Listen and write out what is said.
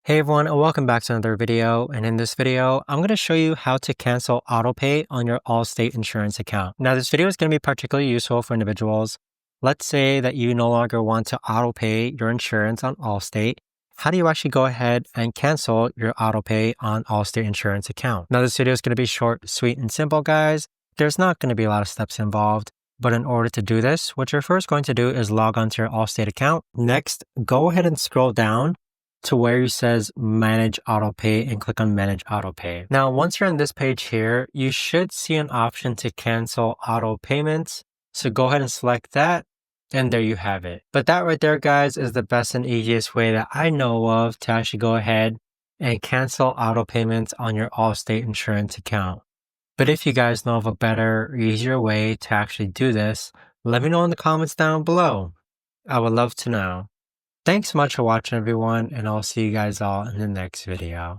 Hey everyone, and welcome back to another video. And in this video, I'm going to show you how to cancel auto pay on your Allstate Insurance account. Now, this video is going to be particularly useful for individuals. Let's say that you no longer want to auto pay your insurance on Allstate. How do you actually go ahead and cancel your auto pay on Allstate Insurance account? Now, this video is going to be short, sweet, and simple, guys. There's not going to be a lot of steps involved. But in order to do this, what you're first going to do is log onto your Allstate account. Next, go ahead and scroll down to where it says Manage Auto Pay and click on Manage Auto Pay. Now, once you're on this page here, you should see an option to cancel auto payments. So go ahead and select that, and there you have it. But that right there, guys, is the best and easiest way that I know of to actually go ahead and cancel auto payments on your Allstate Insurance account. But if you guys know of a better, easier way to actually do this, let me know in the comments down below. I would love to know. Thanks so much for watching, everyone, and I'll see you guys all in the next video.